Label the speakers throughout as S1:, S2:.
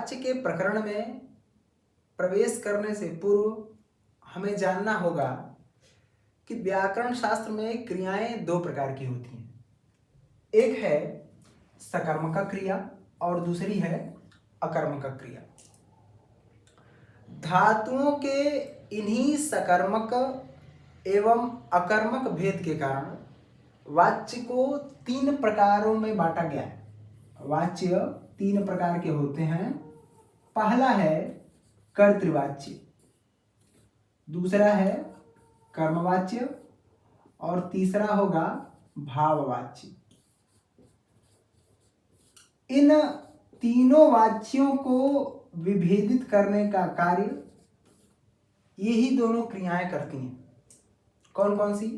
S1: वाच्य के प्रकरण में प्रवेश करने से पूर्व हमें जानना होगा कि व्याकरण शास्त्र में क्रियाएं दो प्रकार की होती हैं। एक है सकर्मक क्रिया और दूसरी है अकर्मक क्रिया। धातुओं के इन्हीं सकर्मक एवं अकर्मक भेद के कारण वाच्य को तीन प्रकारों में बांटा गया है। वाच्य तीन प्रकार के होते हैं। पहला है कर्तृवाच्य, दूसरा है कर्मवाच्य और तीसरा होगा भाववाच्य। इन तीनों वाच्यों को विभेदित करने का कार्य यही दोनों क्रियाएं करती हैं। कौन कौन सी?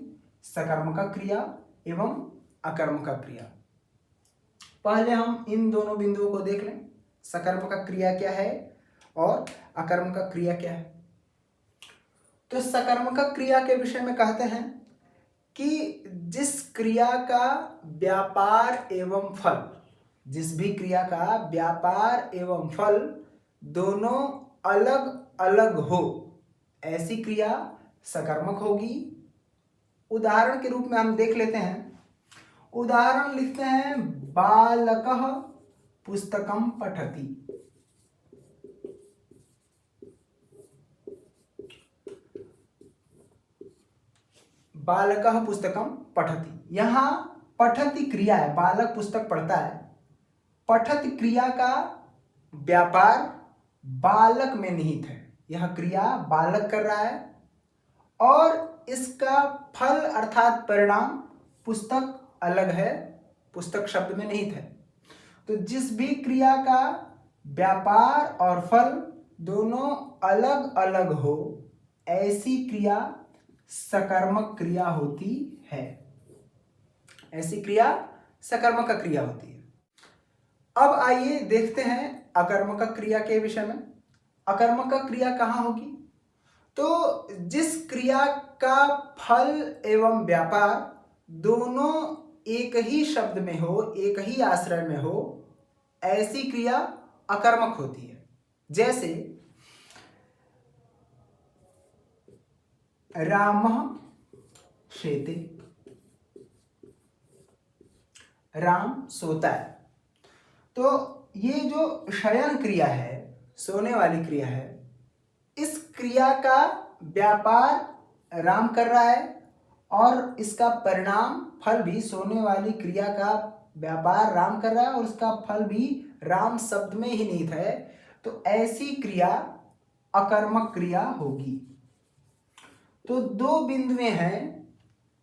S1: सकर्मक क्रिया एवं अकर्मक क्रिया। पहले हम इन दोनों बिंदुओं को देख लें। सकर्मक क्रिया क्या है और अकर्मक क्रिया क्या है। तो सकर्मक क्रिया के विषय में कहते हैं कि जिस क्रिया का व्यापार एवं फल, जिस भी क्रिया का व्यापार एवं फल दोनों अलग अलग हो, ऐसी क्रिया सकर्मक होगी। उदाहरण के रूप में हम देख लेते हैं। उदाहरण लिखते हैं, बालकः पुस्तकं पठति। बालकः पुस्तकं पठति। यहाँ पठति क्रिया है, बालक पुस्तक पढ़ता है। पठति क्रिया का व्यापार बालक में निहित है। यह क्रिया बालक कर रहा है और इसका फल अर्थात परिणाम पुस्तक अलग है, पुस्तक शब्द में निहित है। तो जिस भी क्रिया का व्यापार और फल दोनों अलग अलग हो, ऐसी क्रिया सकर्मक क्रिया होती है। ऐसी क्रिया सकर्मक क्रिया होती है। अब आइए देखते हैं अकर्मक क्रिया के विषय में। अकर्मक क्रिया कहाँ होगी? तो जिस क्रिया का फल एवं व्यापार दोनों एक ही शब्द में हो, एक ही आश्रय में हो, ऐसी क्रिया अकर्मक होती है। जैसे रामः शेते, राम सोता है। तो ये जो शयन क्रिया है, सोने वाली क्रिया है, इस क्रिया का व्यापार राम कर रहा है और इसका परिणाम फल भी सोने वाली क्रिया का व्यापार राम कर रहा है और उसका फल भी राम शब्द में ही निहित है। तो ऐसी क्रिया अकर्मक क्रिया होगी। तो दो बिंदुएं हैं,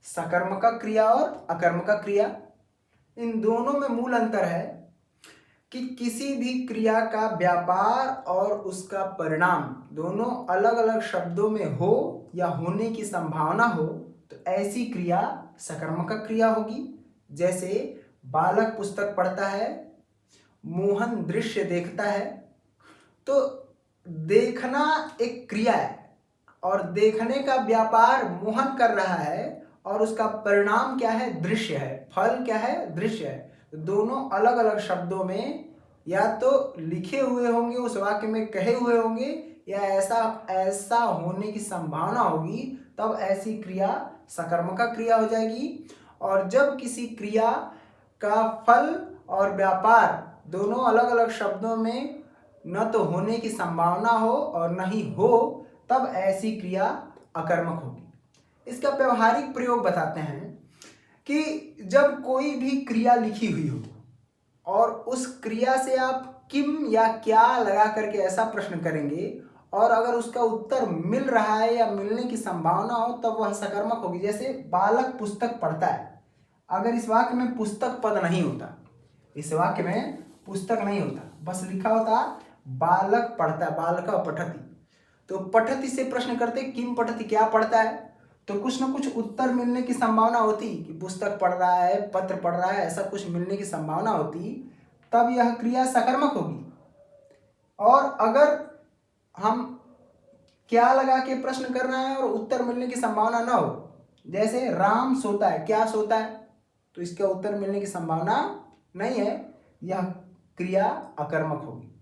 S1: सकर्मक क्रिया और अकर्मक क्रिया। इन दोनों में मूल अंतर है कि किसी भी क्रिया का व्यापार और उसका परिणाम दोनों अलग अलग शब्दों में हो या होने की संभावना हो, तो ऐसी क्रिया सकर्मक क्रिया होगी। जैसे बालक पुस्तक पढ़ता है, मोहन दृश्य देखता है। तो देखना एक क्रिया है और देखने का व्यापार मोहन कर रहा है और उसका परिणाम क्या है? दृश्य है। फल क्या है? दृश्य है। दोनों अलग अलग शब्दों में या तो लिखे हुए होंगे, उस वाक्य में कहे हुए होंगे, या ऐसा होने की संभावना होगी, तब ऐसी क्रिया सकर्मक क्रिया हो जाएगी। और जब किसी क्रिया का फल और व्यापार दोनों अलग अलग शब्दों में न तो होने की संभावना हो और न ही हो, तब ऐसी क्रिया अकर्मक होगी। इसका व्यवहारिक प्रयोग बताते हैं कि जब कोई भी क्रिया लिखी हुई हो और उस क्रिया से आप किम या क्या लगा करके ऐसा प्रश्न करेंगे और अगर उसका उत्तर मिल रहा है या मिलने की संभावना हो, तब वह सकर्मक होगी। जैसे बालक पुस्तक पढ़ता है, अगर इस वाक्य में पुस्तक पद नहीं होता, इस वाक्य में पुस्तक नहीं होता, बस लिखा होता बालक पढ़ता है, बालक पठति, तो पठति से प्रश्न करते किम पठति, क्या पढ़ता है, तो कुछ ना कुछ उत्तर मिलने की संभावना होती कि पुस्तक पढ़ रहा है, पत्र पढ़ रहा है, ऐसा कुछ मिलने की संभावना होती, तब यह क्रिया सकर्मक होगी। और अगर हम क्या लगा के प्रश्न कर रहे हैं और उत्तर मिलने की संभावना ना हो, जैसे राम सोता है, क्या सोता है, तो इसका उत्तर मिलने की संभावना नहीं है, यह क्रिया अकर्मक होगी।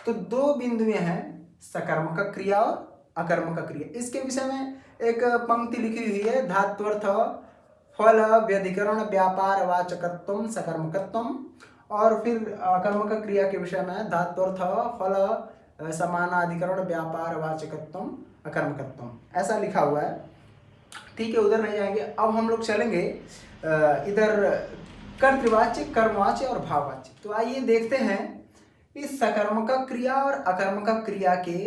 S1: तो दो बिंदुएं हैं, सकर्मक क्रिया और अकर्मक क्रिया। इसके विषय में एक पंक्ति लिखी हुई है, धात्वर्थ फल व्यधिकरण व्यापार वाचकत्व सकर्मकत्व। और फिर अकर्मक क्रिया के विषय में धात्वर्थ फल समानाधिकरण व्यापार वाचकत्व अकर्मकत्व, ऐसा लिखा हुआ है। ठीक है, उधर नहीं जाएंगे। अब हम लोग चलेंगे इधर कर्तृवाच्य, कर्मवाच्य और भाववाच्य। तो आइए देखते हैं इस सकर्मक क्रिया और अकर्मक क्रिया के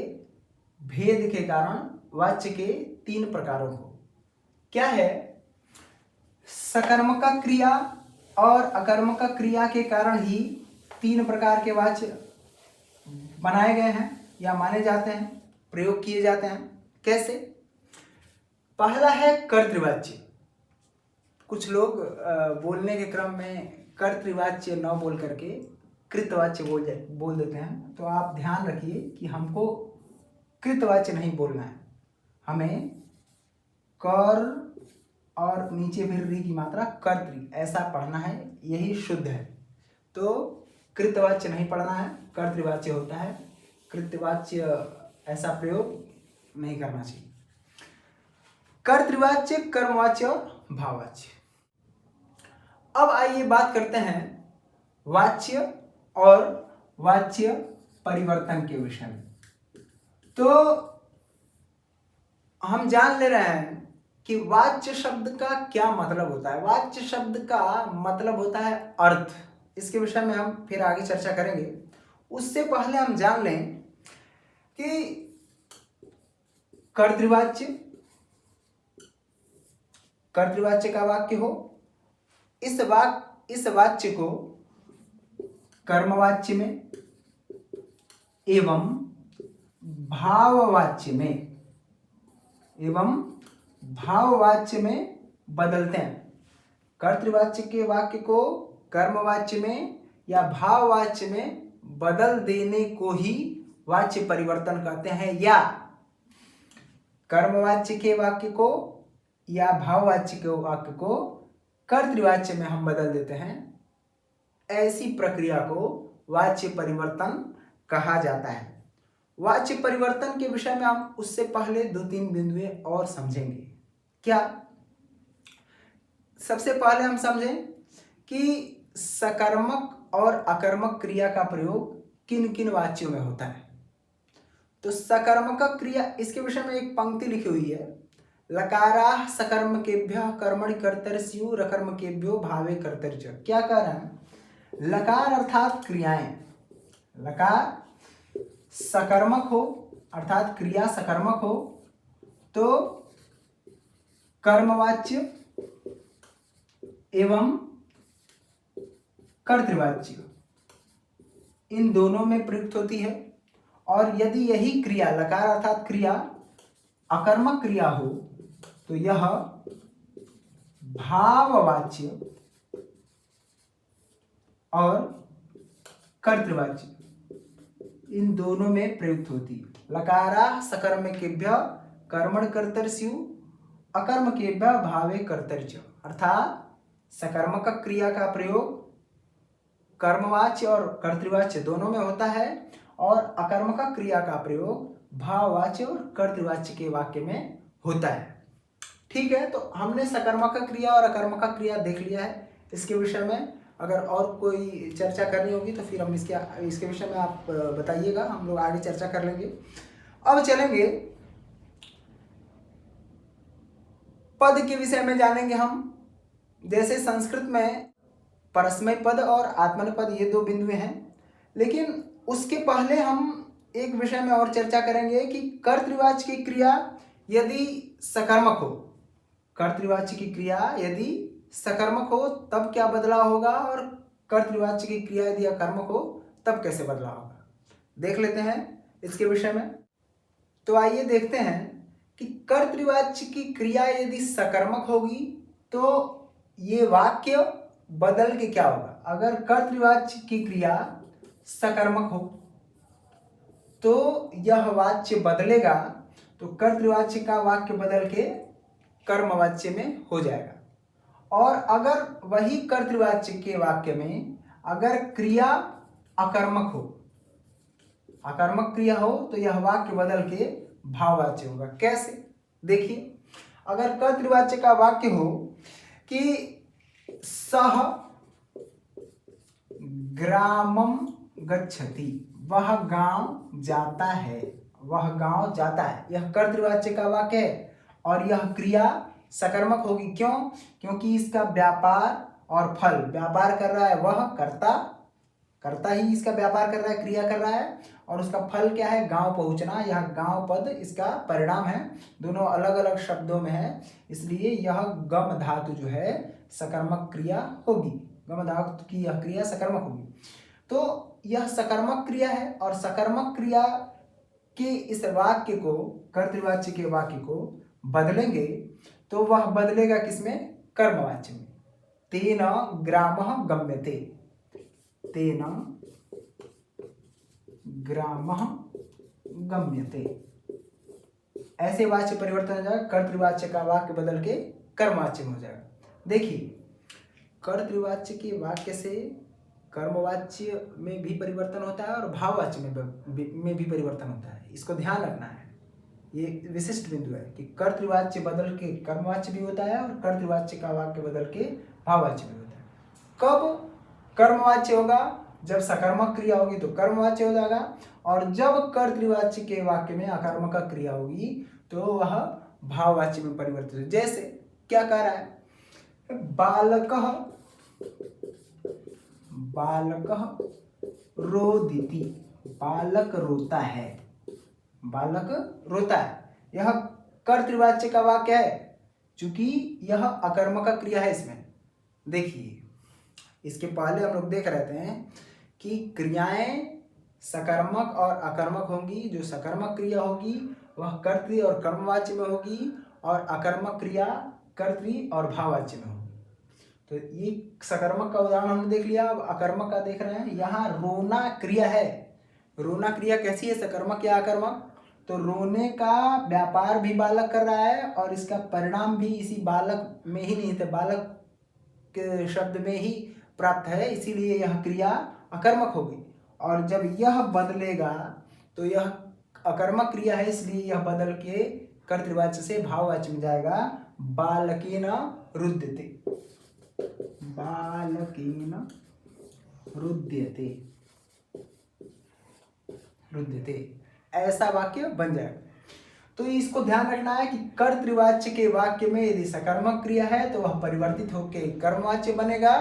S1: भेद के कारण वाच्य के 3 प्रकारों को। क्या है? सकर्मक क्रिया और अकर्मक क्रिया के कारण ही 3 प्रकार के वाच्य बनाए गए हैं या माने जाते हैं, प्रयोग किए जाते हैं। कैसे? पहला है कर्तृवाच्य। कुछ लोग बोलने के क्रम में कर्तृवाच्य न बोल करके कृतवाच्य बोल देते हैं। तो आप ध्यान रखिए कि हमको कृतवाच्य नहीं बोलना है, हमें कर और नीचे फिर री की मात्रा कर्तृ, ऐसा पढ़ना है, यही शुद्ध है। तो कृतवाच्य नहीं पढ़ना है, कर्तृवाच्य होता है। कृतवाच्य ऐसा प्रयोग नहीं करना चाहिए। कर्तृवाच्य, कर्मवाच्य और भाववाच्य। अब आइए बात करते हैं वाच्य और वाच्य परिवर्तन के विषय में। तो हम जान ले रहे हैं कि वाच्य शब्द का क्या मतलब होता है। वाच्य शब्द का मतलब होता है अर्थ। इसके विषय में हम फिर आगे चर्चा करेंगे। उससे पहले हम जान लें कि कर्तृवाच्य का वाक्य हो, इस वाच्य को कर्मवाच्य में एवं भाववाच्य में बदलते हैं। कर्तृवाच्य के वाक्य को कर्मवाच्य में या भाववाच्य में बदल देने को ही वाच्य परिवर्तन कहते हैं, या कर्मवाच्य के वाक्य को या भाववाच्य के वाक्य को कर्तृवाच्य में हम बदल देते हैं। ऐसी प्रक्रिया को वाच्य परिवर्तन कहा जाता है। वाच्य परिवर्तन के विषय में हम उससे पहले 2-3 बिंदुएं और समझेंगे। क्या? सबसे पहले हम समझें कि सकर्मक और अकर्मक क्रिया का प्रयोग किन किन वाच्यों में होता है। तो सकर्मक क्रिया, इसके विषय में एक पंक्ति लिखी हुई है, लकाराः सकर्मकेभ्यः कर्मणि कर्तरि रकर्मकेभ्यो भावे कर्तरि च। क्या कह रहे हैं? लकार अर्थात क्रियाएं, लकार सकर्मक हो अर्थात क्रिया सकर्मक हो तो कर्मवाच्य एवं कर्तृवाच्य इन दोनों में प्रयुक्त होती है। और यदि यही क्रिया, लकार अर्थात क्रिया, अकर्मक क्रिया हो तो यह भाववाच्य और कर्तृवाच्य इन दोनों में प्रयुक्त होती है। लकाराः सकर्मकेभ्यः कर्मणि कर्तरि स्युः अकर्मकेभ्यः भावे कर्तरि च। अर्थात सकर्मक क्रिया का प्रयोग कर्मवाच्य और कर्तृवाच्य दोनों में होता है और अकर्मक क्रिया का प्रयोग भाववाच्य और कर्तृवाच्य के वाक्य में होता है। ठीक है, तो हमने सकर्मक क्रिया और अकर्मक क्रिया देख लिया है। इसके विषय में अगर और कोई चर्चा करनी होगी तो फिर हम इसके विषय में आप बताइएगा, हम लोग आगे चर्चा कर लेंगे। अब चलेंगे पद के विषय में जानेंगे हम। जैसे संस्कृत में परस्मै पद और आत्मनेपद ये 2 बिंदुएं हैं, लेकिन उसके पहले हम एक विषय में और चर्चा करेंगे कि कर्तृवाच्य की क्रिया यदि सकर्मक हो, कर्तृवाच्य की क्रिया यदि सकर्मक हो तब क्या बदलाव होगा और कर्तृवाच्य की क्रिया यदि अकर्मक हो तब कैसे बदलाव होगा, देख लेते हैं इसके विषय में। तो आइए देखते हैं कि कर्तृवाच्य की क्रिया यदि सकर्मक होगी तो ये वाक्य बदल के क्या होगा। अगर कर्तृवाच्य की क्रिया सकर्मक हो तो यह वाच्य बदलेगा, तो कर्तृवाच्य का वाक्य बदल के कर्मवाच्य में हो जाएगा। और अगर वही कर्तृवाच्य के वाक्य में अगर क्रिया अकर्मक हो आकर्मक क्रिया हो तो यह वाक्य बदल के भाववाच्य होगा। कैसे? देखिए, अगर कर्तृवाच्य का वाक्य हो कि सह ग्रामम गच्छति, वह गांव जाता है, वह गांव जाता है, यह कर्तृवाच्य का वाक्य है और यह क्रिया सकर्मक होगी। क्यों? क्योंकि इसका व्यापार और फल, व्यापार कर रहा है वह कर्ता ही इसका व्यापार कर रहा है, क्रिया कर रहा है, और उसका फल क्या है? गांव पहुंचना। यह गांव पद इसका परिणाम है, दोनों अलग अलग शब्दों में है, इसलिए यह गम धातु जो है सकर्मक क्रिया होगी, गम धातु की यह क्रिया सकर्मक होगी। तो यह सकर्मक क्रिया है और सकर्मक क्रिया के इस वाक्य को, कर्तृवाच्य के वाक्य को बदलेंगे तो वह बदलेगा किसमें? कर्मवाच्य में। तेन ग्रामः गम्यते, तेन ग्रामः गम्यते, ऐसे वाच्य परिवर्तन हो जाएगा। कर्तृवाच्य का वाक्य बदल के कर्मवाच्य में हो जाएगा। देखिए, कर्तृवाच्य के वाक्य से कर्मवाच्य में भी परिवर्तन होता है और भाववाच्य में भी परिवर्तन होता है, इसको ध्यान रखना है। ये विशिष्ट बिंदु है कि कर्तृवाच्य बदल के कर्मवाच्य भी होता है और कर्तृवाच्य का वाक्य बदल के भाववाच्य भी होता है। कब कर्मवाच्य होगा? जब सकर्मक क्रिया होगी तो कर्मवाच्य हो जाएगा, और जब कर्तृवाच्य के वाक्य में अकर्मक क्रिया होगी तो वह भाववाच्य में परिवर्तित हो। जैसे क्या कह रहा है? बालकः रोदिति, बालक रोता है, बालक रोता है, यह कर्तृवाच्य का वाक्य है, चूंकि यह अकर्मक क्रिया है। इसमें देखिए, इसके पहले हम लोग देख रहे थे कि क्रियाएं सकर्मक और अकर्मक होंगी। जो सकर्मक क्रिया होगी वह कर्तृ और कर्मवाच्य में होगी और अकर्मक क्रिया कर्तृ और भाववाच्य में होगी। तो ये सकर्मक का उदाहरण हमने देख लिया। अब अकर्मक का देख रहे हैं। यहाँ रोना क्रिया है। रोना क्रिया कैसी है? सकर्मक या अकर्मक? तो रोने का व्यापार भी बालक कर रहा है और इसका परिणाम भी इसी बालक में ही नहीं थे, बालक के शब्द में ही प्राप्त है, इसीलिए यह क्रिया अकर्मक होगी। और जब यह बदलेगा तो यह अकर्मक क्रिया है, इसलिए यह बदल के कर्तृवाच्य से भाववाच्य में जाएगा। बालकेन रुद्यते, बालकेन रुद्यते, रुद्यते, ऐसा वाक्य बन जाएगा। तो इसको ध्यान रखना है कि कर्तृवाच्य के वाक्य में यदि सकर्मक क्रिया है तो वह परिवर्तित होकर कर्मवाच्य बनेगा,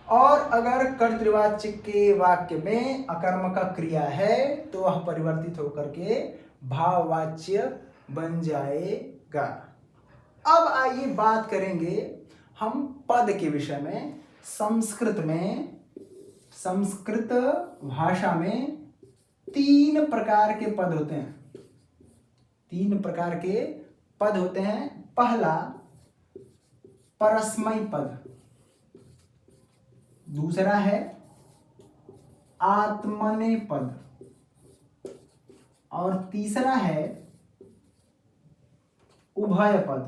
S1: और अगर कर्तृवाच्य के वाक्य में अकर्मक क्रिया है तो वह परिवर्तित होकर के भाववाच्य बन जाएगा। अब आइए बात करेंगे हम पद के विषय में। संस्कृत भाषा में 3 प्रकार के पद होते हैं। 3 प्रकार के पद होते हैं। पहला परस्मैपद पद, दूसरा है आत्मनेपद पद, और तीसरा है उभय पद।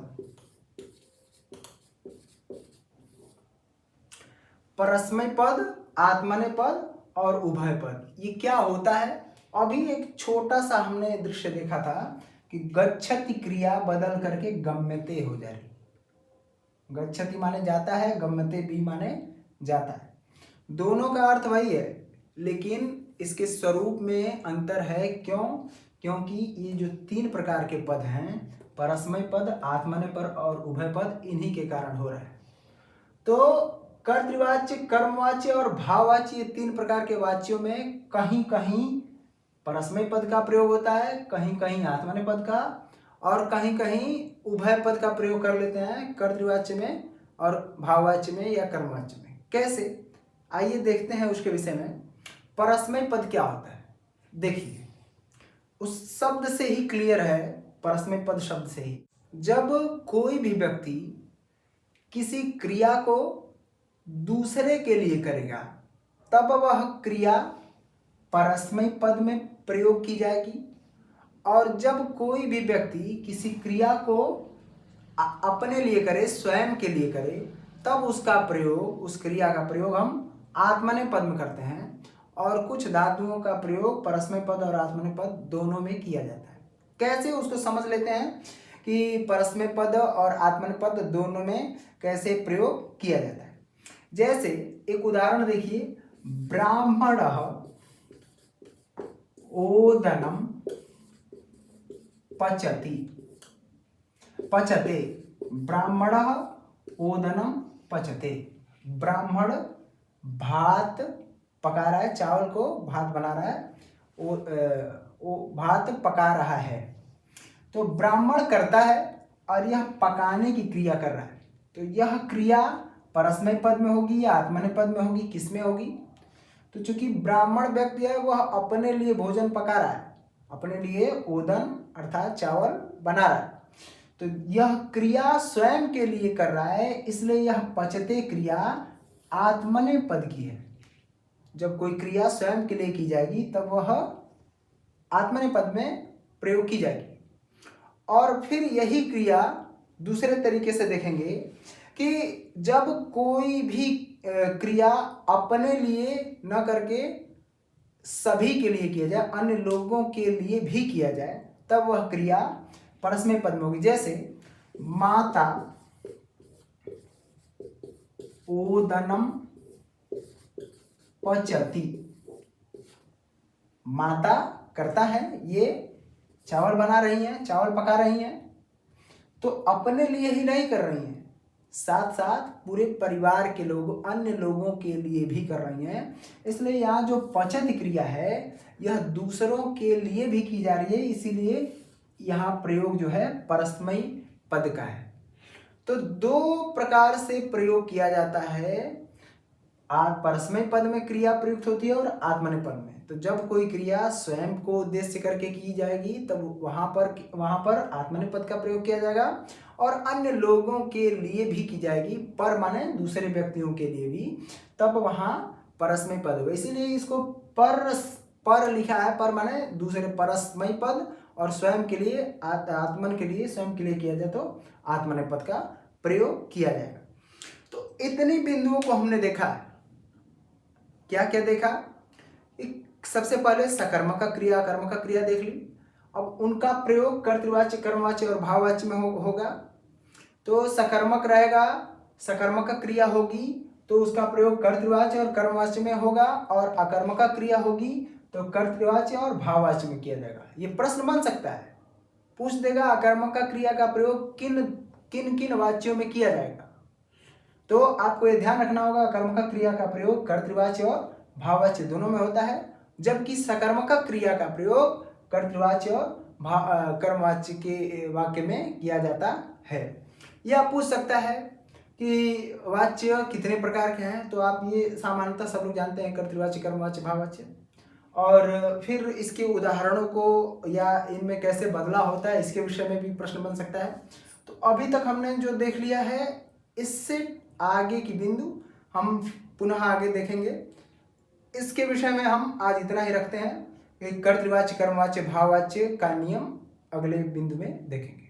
S1: परस्मैपद पद, आत्मनेपद पद और उभय पद, ये क्या होता है? अभी एक छोटा सा हमने दृश्य देखा था कि गच्छति क्रिया बदल करके गम्यते हो जा रही। गच्छति माने जाता है, गम्यते भी माने जाता है। दोनों का अर्थ वही है, लेकिन इसके स्वरूप में अंतर है। क्यों? क्योंकि ये जो 3 प्रकार के पद हैं, परस्मय पद, आत्मनेपद और उभय पद, इन्हीं के कारण हो रहा है। तो कर्तृवाच्य, कर्मवाच्य और भाववाच्य, ये 3 प्रकार के वाच्यों में कहीं कहीं परस्मय पद का प्रयोग होता है, कहीं कहीं आत्मनेपद का, और कहीं कहीं उभय पद का प्रयोग कर लेते हैं कर्तृवाच्य में और भाववाच्य में या कर्मवाच्य में। कैसे? आइए देखते हैं उसके विषय में। परस्मय पद क्या होता है? देखिए, उस शब्द से ही क्लियर है, परस्मय पद शब्द से ही। जब कोई भी व्यक्ति किसी क्रिया को दूसरे के लिए करेगा तब वह क्रिया परस्मय पद में प्रयोग की जाएगी, और जब कोई भी व्यक्ति किसी क्रिया को अपने लिए करे, स्वयं के लिए करे, तब उसका प्रयोग, उस क्रिया का प्रयोग हम आत्मनेपद में करते हैं। और कुछ धातुओं का प्रयोग परस्मै पद और आत्मनेय पद दोनों में किया जाता है। कैसे, उसको समझ लेते हैं कि परस्मै पद और आत्मनेय पद दोनों में कैसे प्रयोग किया जाता है। जैसे एक उदाहरण देखिए, ब्राह्मणः ओदनम पचति। पचते, ब्राह्मणः ओदनम पचते। ब्राह्मण भात पका रहा है, चावल को भात बना रहा है, वो भात पका रहा है। तो ब्राह्मण करता है और यह पकाने की क्रिया कर रहा है। तो यह क्रिया परस्मै पद में होगी या आत्मनेय पद में होगी, किस में होगी? तो चूंकि ब्राह्मण व्यक्ति है वह अपने लिए भोजन पका रहा है, अपने लिए ओदन अर्थात चावल बना रहा है, तो यह क्रिया स्वयं के लिए कर रहा है, इसलिए यह पचते क्रिया आत्मनेय पद की है। जब कोई क्रिया स्वयं के लिए की जाएगी तब वह आत्मनेय पद में प्रयोग की जाएगी। और फिर यही क्रिया दूसरे तरीके से देखेंगे कि जब कोई भी क्रिया अपने लिए न करके सभी के लिए किया जाए, अन्य लोगों के लिए भी किया जाए, तब वह क्रिया परस्मै पद में होगी। जैसे माता ओदनम पचति। माता करता है, ये चावल बना रही हैं, चावल पका रही हैं, तो अपने लिए ही नहीं कर रही हैं, साथ साथ पूरे परिवार के लोग, अन्य लोगों के लिए भी कर रही हैं। इसलिए यहाँ जो पचत क्रिया है यह दूसरों के लिए भी की जा रही है, इसीलिए यहाँ प्रयोग जो है परस्मै पद का है। तो दो प्रकार से प्रयोग किया जाता है, परस्मै पद में क्रिया प्रयुक्त होती है और आत्मनेय पद में। तो जब कोई क्रिया स्वयं को उद्देश्य करके की जाएगी तब वहां पर आत्मनेय पद का प्रयोग किया जाएगा, और अन्य लोगों के लिए भी की जाएगी, पर माने दूसरे व्यक्तियों के लिए भी, तब वहां परस्मै पद होगा। इसीलिए इसको पर लिखा है, पर माने दूसरे परस्मै पद, और स्वयं के लिए आत्मन के लिए स्वयं के लिए किया जाए तो आत्मनेय पद का प्रयोग किया जाएगा। तो इतनी बिंदुओं को हमने देखा। क्या क्या देखा? सबसे पहले सकर्मक क्रिया, कर्मक क्रिया देख ली। अब उनका प्रयोग कर्तृवाच्य, कर्मवाच्य और भाववाच्य में होगा। तो सकर्मक रहेगा, सकर्मक क्रिया होगी तो उसका प्रयोग कर्तृवाच्य और कर्मवाच्य में होगा, और अकर्मक क्रिया होगी तो कर्तृवाच्य और भाववाच्य में किया जाएगा। ये प्रश्न बन सकता है, पूछ देगा अकर्मक क्रिया का प्रयोग किन किन किन वाच्यों में किया जाएगा। तो आपको ये ध्यान रखना होगा, कर्मक क्रिया का प्रयोग कर्तृवाच्य और भाववाच्य दोनों में होता है, जबकि सकर्मक क्रिया का प्रयोग कर्तृवाच्य और कर्मवाच्य के वाक्य में किया जाता है। यह पूछ सकता है कि वाच्य कितने प्रकार के हैं, तो आप ये सामान्यतः सब लोग जानते हैं, कर्तृवाच्य, कर्मवाच्य, भाववाच्य। और फिर इसके उदाहरणों को या इनमें कैसे बदलाव होता है इसके विषय में भी प्रश्न बन सकता है। तो अभी तक हमने जो देख लिया है, इससे आगे की बिंदु हम पुनः आगे देखेंगे। इसके विषय में हम आज इतना ही रखते हैं। कर्तृवाच्य, कर्मवाच्य, भाववाच्य का नियम अगले बिंदु में देखेंगे।